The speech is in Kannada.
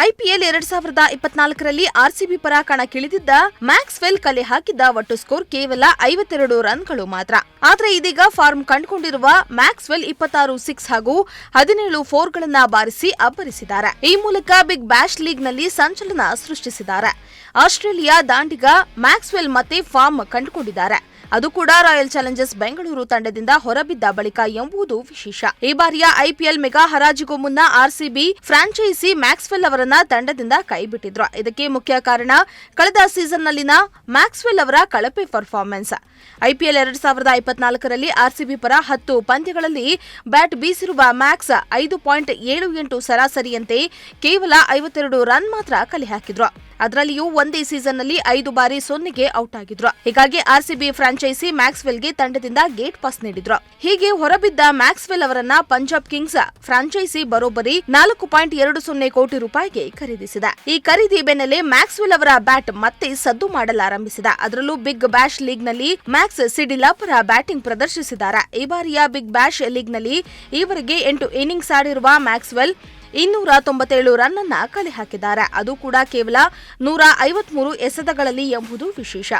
ಐಪಿಎಲ್ 2024ರಲ್ಲಿ ಆರ್ಸಿಬಿ ಪರ ಕಣಕ್ಕಿಳಿದಿದ್ದ ಮ್ಯಾಕ್ಸ್ವೆಲ್ ಕಲೆ ಹಾಕಿದ್ದ ಒಟ್ಟು ಸ್ಕೋರ್ ಕೇವಲ 52 ರನ್ಗಳು ಮಾತ್ರ. ಆದರೆ ಇದೀಗ ಫಾರ್ಮ್ ಕಂಡುಕೊಂಡಿರುವ ಮ್ಯಾಕ್ಸ್ವೆಲ್ 26 ಸಿಕ್ಸ್ ಹಾಗೂ 17 ಫೋರ್ಗಳನ್ನ ಬಾರಿಸಿ ಅಬ್ಬರಿಸಿದ್ದಾರೆ. ಈ ಮೂಲಕ ಬಿಗ್ ಬ್ಯಾಶ್ ಲೀಗ್ನಲ್ಲಿ ಸಂಚಲನ ಸೃಷ್ಟಿಸಿದ್ದಾರೆ. ಆಸ್ಟ್ರೇಲಿಯಾ ದಾಂಡಿಗ ಮ್ಯಾಕ್ಸ್ವೆಲ್ ಮತ್ತೆ ಫಾರ್ಮ್ ಕಂಡುಕೊಂಡಿದ್ದಾರೆ. ಅದು ಕೂಡ ರಾಯಲ್ ಚಾಲೆಂಜರ್ಸ್ ಬೆಂಗಳೂರು ತಂಡದಿಂದ ಹೊರಬಿದ್ದ ಬಳಿಕ ಎಂಬುದು ವಿಶೇಷ. ಈ ಬಾರಿಯ ಐಪಿಎಲ್ ಮೆಗಾ ಹರಾಜಿಗೂ ಮುನ್ನ ಆರ್ಸಿಬಿ ಫ್ರಾಂಚೈಸಿ ಮ್ಯಾಕ್ಸ್ವೆಲ್ ಅವರನ್ನ ತಂಡದಿಂದ ಕೈಬಿಟ್ಟಿದ್ರು. ಇದಕ್ಕೆ ಮುಖ್ಯ ಕಾರಣ ಕಳೆದ ಸೀಸನ್ನಲ್ಲಿನ ಮ್ಯಾಕ್ಸ್ವೆಲ್ ಅವರ ಕಳಪೆ ಪರ್ಫಾರ್ಮೆನ್ಸ್. ಐಪಿಎಲ್ 2024ರಲ್ಲಿ ಆರ್ಸಿಬಿ ಪರ 10 ಪಂದ್ಯಗಳಲ್ಲಿ ಬ್ಯಾಟ್ ಬೀಸಿರುವ ಮ್ಯಾಕ್ಸ್ 5.78 ಸರಾಸರಿಯಂತೆ ಕೇವಲ 52 ರನ್ ಮಾತ್ರ ಕಲೆ ಹಾಕಿದ್ರು. ಅದರಲ್ಲಿಯೂ ಒಂದೇ ಸೀಸನ್ನಲ್ಲಿ 5 ಬಾರಿ 0ಗೆ ಔಟ್ ಆಗಿದ್ರು. ಹೀಗಾಗಿ ಆರ್ಸಿಬಿ ಫ್ರಾಂಚೈಸಿ ಮ್ಯಾಕ್ಸ್ವೆಲ್ಗೆ ತಂಡದಿಂದ ಗೇಟ್ ಪಾಸ್ ನೀಡಿದ್ರು. ಹೀಗೆ ಹೊರಬಿದ್ದ ಮ್ಯಾಕ್ಸ್ವೆಲ್ ಅವರನ್ನ ಪಂಜಾಬ್ ಕಿಂಗ್ಸ್ ಫ್ರಾಂಚೈಸಿ ಬರೋಬ್ಬರಿ 4.20 ಕೋಟಿ ರೂಪಾಯಿಗೆ ಖರೀದಿಸಿದೆ. ಈ ಖರೀದಿ ಬೆನ್ನಲ್ಲೇ ಮ್ಯಾಕ್ಸ್ವೆಲ್ ಅವರ ಬ್ಯಾಟ್ ಮತ್ತೆ ಸದ್ದು ಮಾಡಲಾರಂಭಿಸಿದೆ. ಅದರಲ್ಲೂ ಬಿಗ್ ಬ್ಯಾಶ್ ಲೀಗ್ನಲ್ಲಿ ಮ್ಯಾಕ್ಸ್ ಸಿಡಿಲ ಪರ ಬ್ಯಾಟಿಂಗ್ ಪ್ರದರ್ಶಿಸಿದ್ದಾರೆ. ಈ ಬಾರಿಯ ಬಿಗ್ ಬ್ಯಾಶ್ ಲೀಗ್ನಲ್ಲಿ ಈವರೆಗೆ 8 ಇನ್ನಿಂಗ್ಸ್ ಆಡಿರುವ ಮ್ಯಾಕ್ಸ್ವೆಲ್ 297 ರನ್ ಅನ್ನ ಕಲೆ ಹಾಕಿದ್ದಾರೆ. ಅದು ಕೂಡ ಕೇವಲ 153 ಎಸೆತಗಳಲ್ಲಿ ಎಂಬುದು ವಿಶೇಷ.